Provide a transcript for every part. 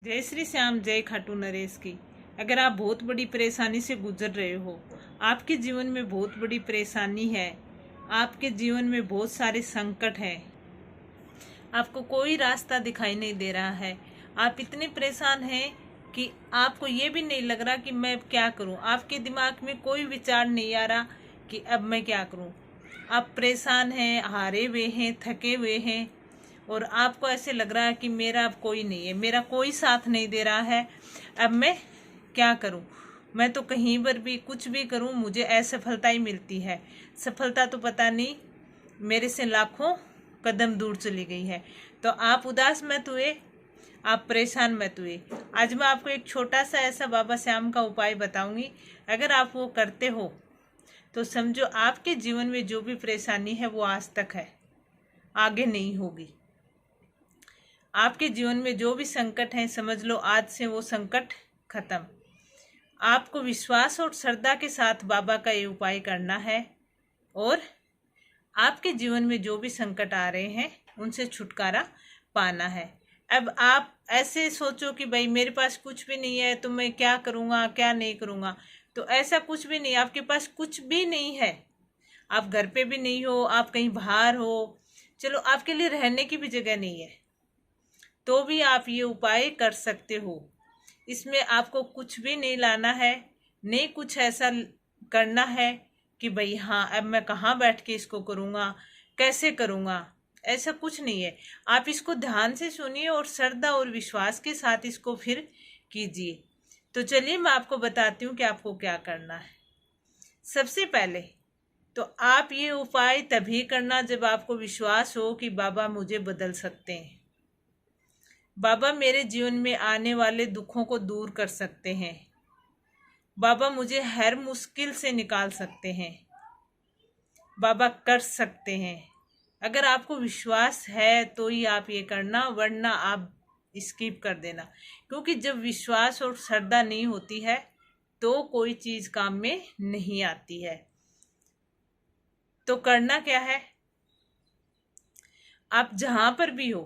जय श्री श्याम, जय खाटू नरेश की। अगर आप बहुत बड़ी परेशानी से गुजर रहे हो, आपके जीवन में बहुत बड़ी परेशानी है, आपके जीवन में बहुत सारे संकट हैं, आपको कोई रास्ता दिखाई नहीं दे रहा है, आप इतने परेशान हैं कि आपको ये भी नहीं लग रहा कि मैं अब क्या करूं, आपके दिमाग में कोई विचार नहीं आ रहा कि अब मैं क्या करूं। आप परेशान हैं, हारे हुए हैं, थके हुए हैं और आपको ऐसे लग रहा है कि मेरा अब कोई नहीं है, मेरा कोई साथ नहीं दे रहा है, अब मैं क्या करूं। मैं तो कहीं पर भी कुछ भी करूं मुझे असफलता ही मिलती है, सफलता तो पता नहीं मेरे से लाखों कदम दूर चली गई है। तो आप उदास मत हुए, आप परेशान मत हुए। आज मैं आपको एक छोटा सा ऐसा बाबा श्याम का उपाय बताऊंगी। अगर आप वो करते हो तो समझो आपके जीवन में जो भी परेशानी है वो आज तक है, आगे नहीं होगी। आपके जीवन में जो भी संकट है समझ लो आज से वो संकट खत्म। आपको विश्वास और श्रद्धा के साथ बाबा का ये उपाय करना है और आपके जीवन में जो भी संकट आ रहे हैं उनसे छुटकारा पाना है। अब आप ऐसे सोचो कि भाई मेरे पास कुछ भी नहीं है तो मैं क्या करूँगा, क्या नहीं करूँगा। तो ऐसा कुछ भी नहीं, आपके पास कुछ भी नहीं है, आप घर पे भी नहीं हो, आप कहीं बाहर हो, चलो आपके लिए रहने की भी जगह नहीं है, तो भी आप ये उपाय कर सकते हो। इसमें आपको कुछ भी नहीं लाना है, नहीं कुछ ऐसा करना है कि भाई हाँ अब मैं कहाँ बैठ के इसको करूँगा, कैसे करूँगा, ऐसा कुछ नहीं है। आप इसको ध्यान से सुनिए और श्रद्धा और विश्वास के साथ इसको फिर कीजिए। तो चलिए मैं आपको बताती हूँ कि आपको क्या करना है। सबसे पहले तो आप ये उपाय तभी करना जब आपको विश्वास हो कि बाबा मुझे बदल सकते हैं, बाबा मेरे जीवन में आने वाले दुखों को दूर कर सकते हैं, बाबा मुझे हर मुश्किल से निकाल सकते हैं, बाबा कर सकते हैं। अगर आपको विश्वास है तो ही आप ये करना, वरना आप स्किप कर देना। क्योंकि जब विश्वास और श्रद्धा नहीं होती है तो कोई चीज़ काम में नहीं आती है। तो करना क्या है, आप जहाँ पर भी हो,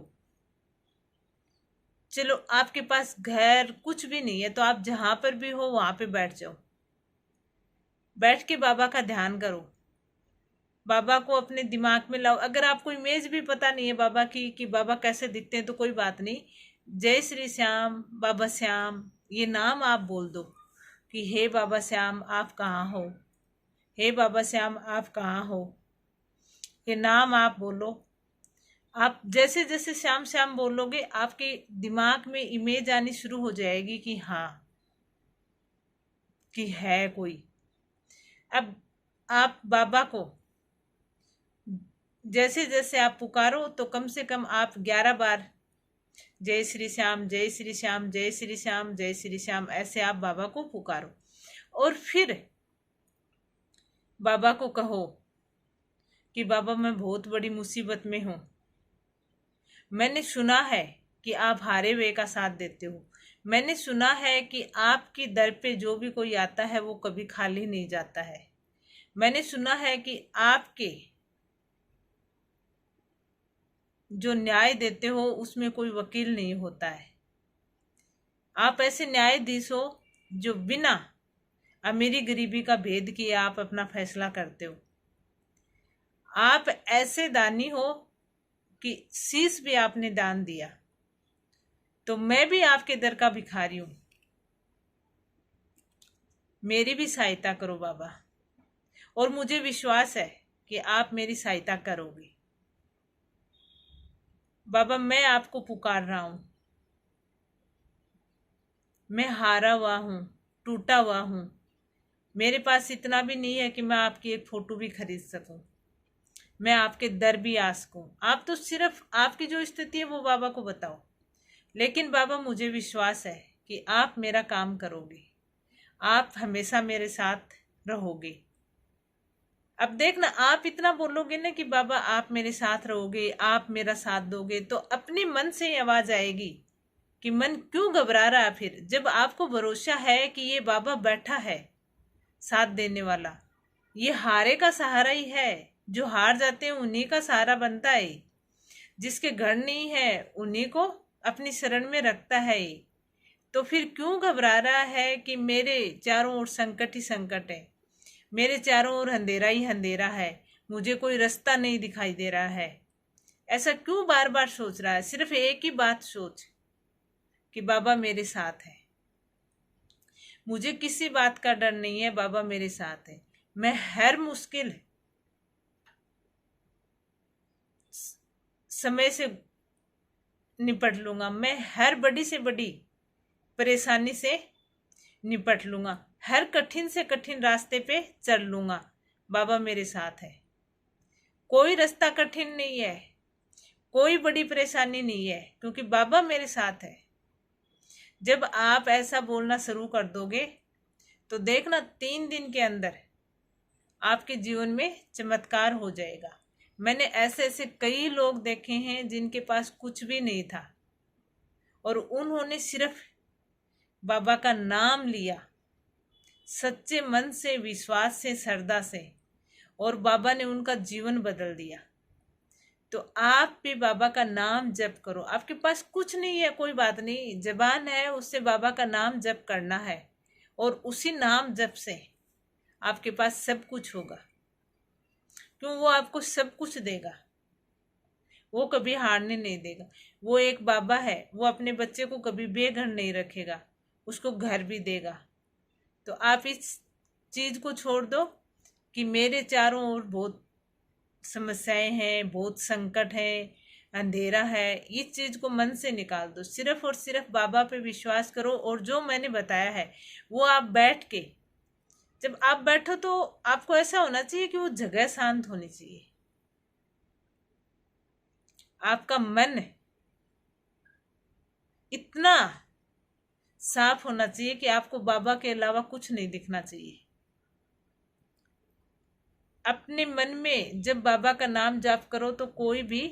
चलो आपके पास घर कुछ भी नहीं है तो आप जहाँ पर भी हो वहाँ पे बैठ जाओ, बैठ के बाबा का ध्यान करो, बाबा को अपने दिमाग में लाओ। अगर आपको इमेज भी पता नहीं है बाबा की कि बाबा कैसे दिखते हैं तो कोई बात नहीं, जय श्री श्याम, बाबा श्याम, ये नाम आप बोल दो कि हे बाबा श्याम आप कहाँ हो, हे बाबा श्याम आप कहाँ हो, ये नाम आप बोलो। आप जैसे जैसे श्याम श्याम बोलोगे आपके दिमाग में इमेज आनी शुरू हो जाएगी कि हाँ कि है कोई। अब आप बाबा को जैसे जैसे आप पुकारो तो कम से कम आप 11 बार जय श्री श्याम, जय श्री श्याम, जय श्री श्याम, जय श्री श्याम, ऐसे आप बाबा को पुकारो। और फिर बाबा को कहो कि बाबा मैं बहुत बड़ी मुसीबत में हूँ, मैंने सुना है कि आप हारे हुए का साथ देते हो, मैंने सुना है कि आपकी दर पे जो भी कोई आता है वो कभी खाली नहीं जाता है, मैंने सुना है कि आपके जो न्याय देते हो उसमें कोई वकील नहीं होता है, आप ऐसे न्यायाधीश हो जो बिना अमीरी गरीबी का भेद किए आप अपना फैसला करते हो, आप ऐसे दानी हो कि शीश भी आपने दान दिया। तो मैं भी आपके दर का भिखारी हूं, मेरी भी सहायता करो बाबा, और मुझे विश्वास है कि आप मेरी सहायता करोगे। बाबा मैं आपको पुकार रहा हूं, मैं हारा हुआ हूं, टूटा हुआ हूं, मेरे पास इतना भी नहीं है कि मैं आपकी एक फोटो भी खरीद सकूं, मैं आपके दर भी आ सकूं। आप तो सिर्फ आपकी जो स्थिति है वो बाबा को बताओ, लेकिन बाबा मुझे विश्वास है कि आप मेरा काम करोगे, आप हमेशा मेरे साथ रहोगे। अब देखना आप इतना बोलोगे ना कि बाबा आप मेरे साथ रहोगे, आप मेरा साथ दोगे, तो अपने मन से ही आवाज आएगी कि मन क्यों घबरा रहा है। फिर जब आपको भरोसा है कि ये बाबा बैठा है साथ देने वाला, ये हारे का सहारा ही है, जो हार जाते हैं उन्हीं का सहारा बनता है, जिसके घर नहीं है उन्हीं को अपनी शरण में रखता है। तो फिर क्यों घबरा रहा है कि मेरे चारों ओर संकट ही संकट है, मेरे चारों ओर अंधेरा ही अंधेरा है, मुझे कोई रास्ता नहीं दिखाई दे रहा है? ऐसा क्यों बार बार सोच रहा है? सिर्फ एक ही बात सोच कि बाबा मेरे साथ है, मुझे किसी बात का डर नहीं है, बाबा मेरे साथ है। मैं हर मुश्किल समय से निपट लूंगा, मैं हर बड़ी से बड़ी परेशानी से निपट लूंगा, हर कठिन से कठिन रास्ते पे चल लूंगा, बाबा मेरे साथ है। कोई रास्ता कठिन नहीं है, कोई बड़ी परेशानी नहीं है, क्योंकि बाबा मेरे साथ है। जब आप ऐसा बोलना शुरू कर दोगे तो देखना 3 दिन के अंदर आपके जीवन में चमत्कार हो जाएगा। मैंने ऐसे ऐसे कई लोग देखे हैं जिनके पास कुछ भी नहीं था और उन्होंने सिर्फ बाबा का नाम लिया, सच्चे मन से, विश्वास से, श्रद्धा से, और बाबा ने उनका जीवन बदल दिया। तो आप भी बाबा का नाम जप करो। आपके पास कुछ नहीं है, कोई बात नहीं, जबान है, उससे बाबा का नाम जप करना है और उसी नाम जप से आपके पास सब कुछ होगा। क्यों? वो आपको सब कुछ देगा, वो कभी हारने नहीं देगा। वो एक बाबा है, वो अपने बच्चे को कभी बेघर नहीं रखेगा, उसको घर भी देगा। तो आप इस चीज को छोड़ दो कि मेरे चारों ओर बहुत समस्याएं हैं, बहुत संकट है, अंधेरा है। इस चीज को मन से निकाल दो, सिर्फ और सिर्फ बाबा पे विश्वास करो। और जो मैंने बताया है वो आप बैठ के, जब आप बैठो तो आपको ऐसा होना चाहिए कि वो जगह शांत होनी चाहिए, आपका मन इतना साफ होना चाहिए कि आपको बाबा के अलावा कुछ नहीं दिखना चाहिए। अपने मन में जब बाबा का नाम जाप करो तो कोई भी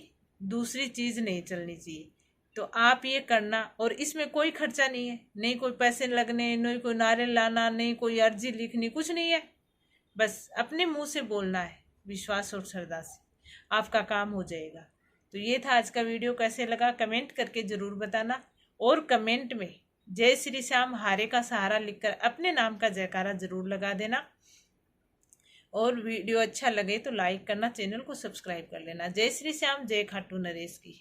दूसरी चीज नहीं चलनी चाहिए। तो आप ये करना, और इसमें कोई खर्चा नहीं है, नहीं कोई पैसे लगने, नहीं कोई नारियल लाना, नहीं कोई अर्जी लिखनी, कुछ नहीं है। बस अपने मुंह से बोलना है, विश्वास और श्रद्धा से आपका काम हो जाएगा। तो ये था आज का वीडियो। कैसे लगा कमेंट करके जरूर बताना, और कमेंट में जय श्री श्याम हारे का सहारा लिखकर अपने नाम का जयकारा जरूर लगा देना। और वीडियो अच्छा लगे तो लाइक करना, चैनल को सब्सक्राइब कर लेना। जय श्री श्याम, जय खाटू नरेश की।